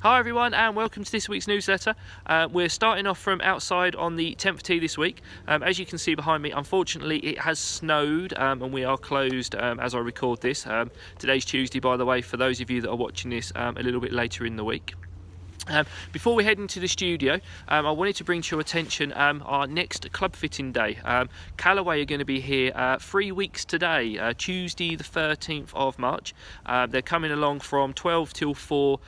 Hi everyone and welcome to this week's newsletter. We're starting off from outside on the 10th tee this week. As you can see behind me, unfortunately it has snowed and we are closed as I record this. Today's Tuesday, by the way, for those of you that are watching this a little bit later in the week. Before we head into the studio, I wanted to bring to your attention our next club fitting day. Callaway are going to be here 3 weeks today, Tuesday the 13th of March. They're coming along from 12 till 4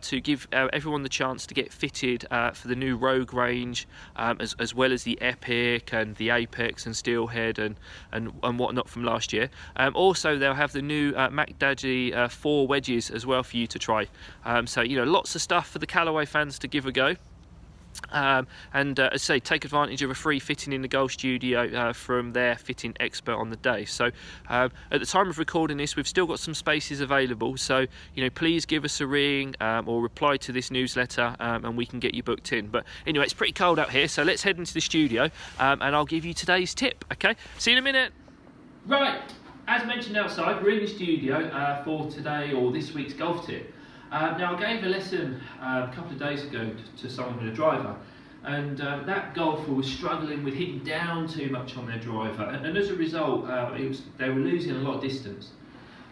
to give everyone the chance to get fitted for the new Rogue range, as well as the Epic and the Apex and Steelhead and whatnot from last year. Also, they'll have the new McDaddy 4 wedges as well for you to try. So, you know, lots of stuff for the Callaway fans to give a go. As I say, take advantage of a free fitting in the golf studio from their fitting expert on the day. So at the time of recording this, we've still got some spaces available, so you know, please give us a ring or reply to this newsletter and we can get you booked in. But anyway, it's pretty cold out here, so let's head into the studio and I'll give you today's tip. Okay, see you in a minute. Right, as mentioned outside, we're in the studio for today or this week's golf tip. Now, I gave a lesson a couple of days ago to someone with a driver, and that golfer was struggling with hitting down too much on their driver, and as a result they were losing a lot of distance.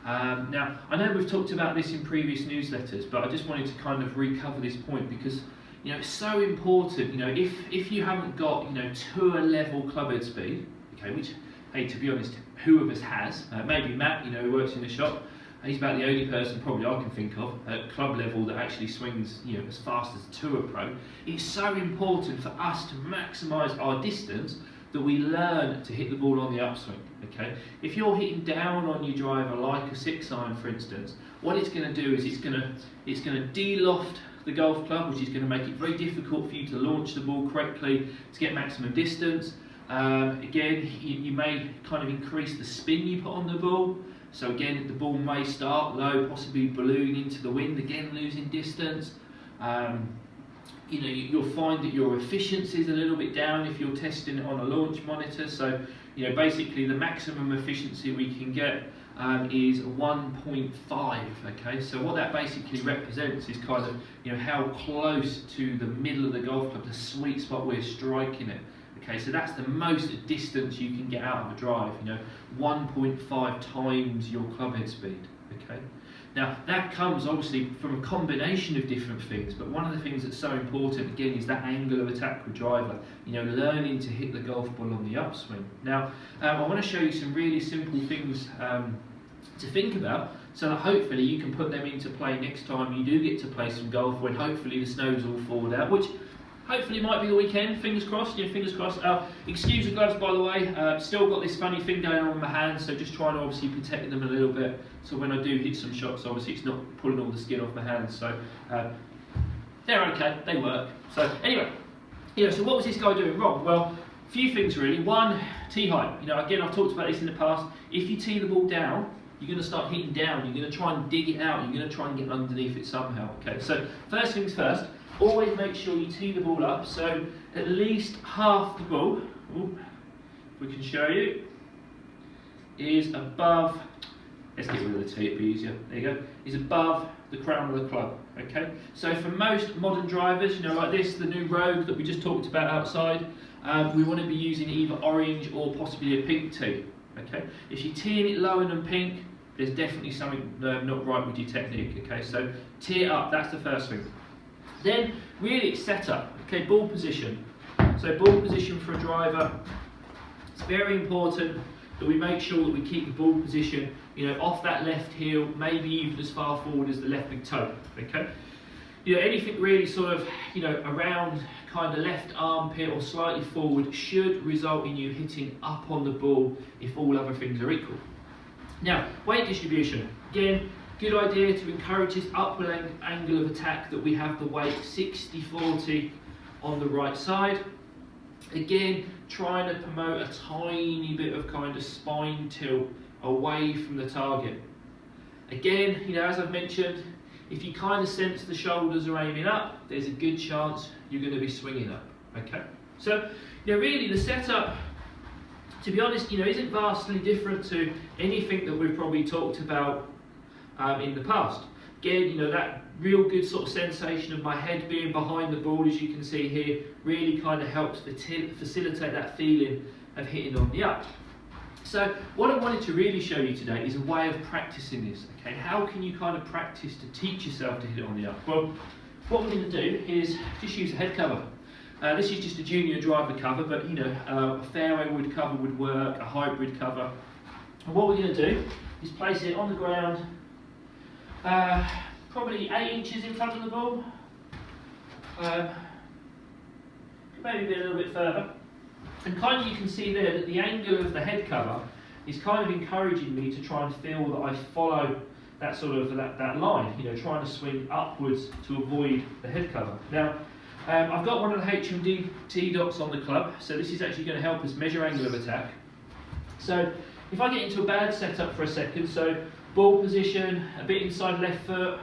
Now, I know we've talked about this in previous newsletters, but I just wanted to kind of recover this point because, you know, it's so important. You know, if you haven't got, you know, tour level clubhead speed, okay, which, hey, to be honest, who of us has? Maybe Matt, you know, who works in the shop. He's about the only person probably I can think of at club level that actually swings, you know, as fast as a tour pro. It's so important for us to maximise our distance that we learn to hit the ball on the upswing. Okay, if you're hitting down on your driver like a 6-iron, for instance, what it's going to do is it's going to de-loft the golf club, which is going to make it very difficult for you to launch the ball correctly to get maximum distance. Again, you may kind of increase the spin you put on the ball. So again, the ball may start low, possibly balloon into the wind, again losing distance. You know, you'll find that your efficiency is a little bit down if you're testing it on a launch monitor. So, you know, basically the maximum efficiency we can get is 1.5. Okay, so what that basically represents is kind of, you know, how close to the middle of the golf club, the sweet spot we're striking it. Okay, so that's the most distance you can get out of a drive, you know, 1.5 times your clubhead speed. Okay, now that comes obviously from a combination of different things, but one of the things that's so important again is that angle of attack with driver, you know, learning to hit the golf ball on the upswing. Now, I want to show you some really simple things to think about, so that hopefully you can put them into play next time you do get to play some golf when hopefully the snow's all thawed out, which hopefully might be the weekend, fingers crossed, yeah, fingers crossed. Excuse the gloves, by the way, still got this funny thing going on with my hands, so just trying to obviously protect them a little bit, so when I do hit some shots, obviously it's not pulling all the skin off my hands, so they're okay, they work. So anyway, you know, so what was this guy doing wrong? Well, a few things really. One, tee height. You know, again, I've talked about this in the past. If you tee the ball down, you're going to start hitting down, you're going to try and dig it out, you're going to try and get underneath it somehow. Okay, so first things first, always make sure you tee the ball up so at least half the ball, if we can show you, is above, let's get rid of the tee, it'll be easier, there you go, is above the crown of the club. Okay, so for most modern drivers, you know, like this, the new Rogue that we just talked about outside, we want to be using either orange or possibly a pink tee. Okay, if you're teeing it lower than pink, there's definitely something not right with your technique. Okay, so tee it up, that's the first thing. Then really it's setup. Okay, ball position. So ball position for a driver, it's very important that we make sure that we keep the ball position, you know, off that left heel, maybe even as far forward as the left big toe. Okay, you know, anything really sort of, you know, around kind of left armpit or slightly forward should result in you hitting up on the ball if all other things are equal. Now, weight distribution. Again, good idea to encourage this upward angle of attack that we have the weight 60-40 on the right side. Again, trying to promote a tiny bit of kind of spine tilt away from the target. Again, you know, as I've mentioned, if you kind of sense the shoulders are aiming up, there's a good chance you're going to be swinging up. Okay, so you know, really the setup, to be honest, you know, isn't vastly different to anything that we've probably talked about in the past. Again, you know, that real good sort of sensation of my head being behind the ball, as you can see here, really kind of helps facilitate that feeling of hitting on the up. So what I wanted to really show you today is a way of practicing this. Okay, how can you kind of practice to teach yourself to hit it on the up? Well, what we're going to do is just use a head cover. This is just a junior driver cover, but you know, a fairway wood cover would work, a hybrid cover. And what we're going to do is place it on the ground, probably 8 inches in front of the ball, maybe a little bit further. And kind of you can see there that the angle of the head cover is kind of encouraging me to try and feel that I follow that sort of that line, you know, trying to swing upwards to avoid the head cover. Now, I've got one of the HMD T dots on the club, so this is actually going to help us measure angle of attack. So if I get into a bad setup for a second, so ball position, a bit inside left foot,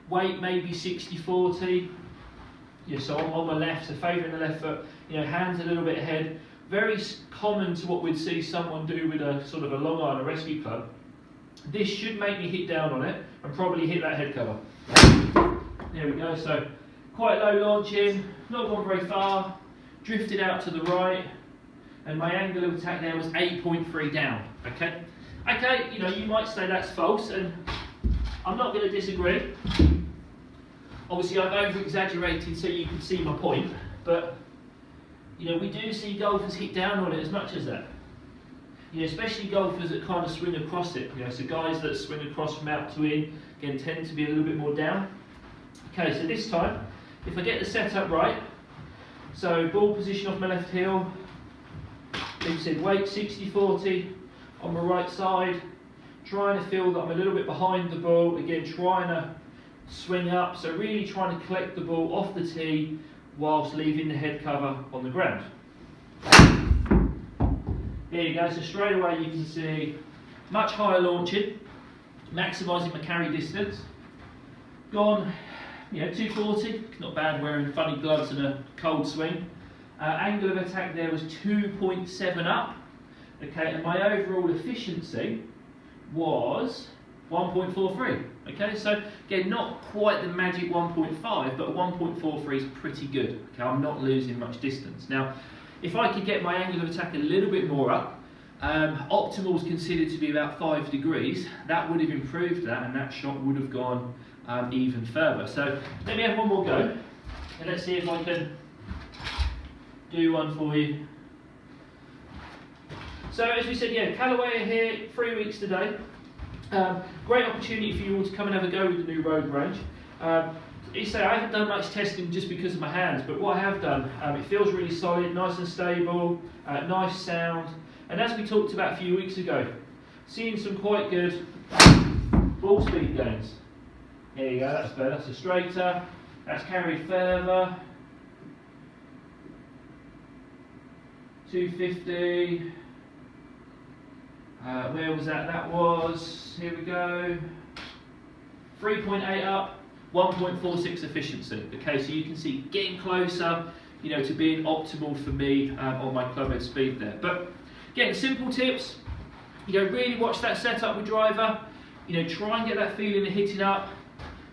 weight maybe 60-40, yeah, so on my left, so favouring the left foot, you know, hands a little bit ahead. Very common to what we'd see someone do with a sort of a long iron, a rescue club. This should make me hit down on it and probably hit that head cover. There we go, so quite low launching, not gone very far, drifted out to the right, and my angle of attack there was 8.3 down, okay? Okay, you know, you might say that's false, and I'm not going to disagree. Obviously I've over-exaggerated so you can see my point, but you know, we do see golfers hit down on it as much as that. You know, especially golfers that kind of swing across it. You know, so guys that swing across from out to in, again, tend to be a little bit more down. Okay, so this time, if I get the setup right, so ball position off my left heel, like you said, weight 60-40 on my right side, trying to feel that I'm a little bit behind the ball, again, trying to swing up, so really trying to collect the ball off the tee, whilst leaving the head cover on the ground. There you go, so straight away you can see much higher launching, maximising my carry distance. Gone, you know, 240, not bad wearing funny gloves and a cold swing. Angle of attack there was 2.7 up, okay, and my overall efficiency was 1.43. Okay, so again, not quite the magic 1.5, but 1.43 is pretty good. Okay, I'm not losing much distance. Now, if I could get my angle of attack a little bit more up, optimal is considered to be about 5 degrees. That would have improved that, and that shot would have gone even further. So let me have one more go, and let's see if I can do one for you. So as we said, yeah, Callaway are here, 3 weeks today. Great opportunity for you all to come and have a go with the new road range. You say I haven't done much testing just because of my hands, but what I have done, it feels really solid, nice and stable, nice sound, and as we talked about a few weeks ago, seeing some quite good ball speed gains. There you go, that's better, that's straighter, that's carried further, 250. Where was that? That was, here we go, 3.8 up, 1.46 efficiency. Okay, so you can see getting closer, you know, to being optimal for me on my clubhead speed there. But again, simple tips, you know, really watch that setup with driver, you know, try and get that feeling of hitting up,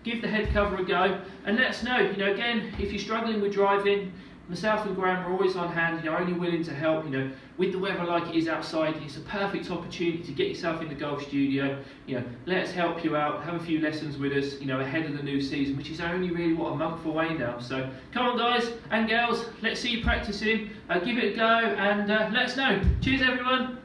give the head cover a go, and let us know, you know, again, if you're struggling with driving, myself and Graham are always on hand, you know, only willing to help, you know, with the weather like it is outside, it's a perfect opportunity to get yourself in the golf studio, you know, let us help you out, have a few lessons with us, you know, ahead of the new season, which is only really, what, a month away now. So, come on guys and girls, let's see you practicing, give it a go, and let us know. Cheers everyone!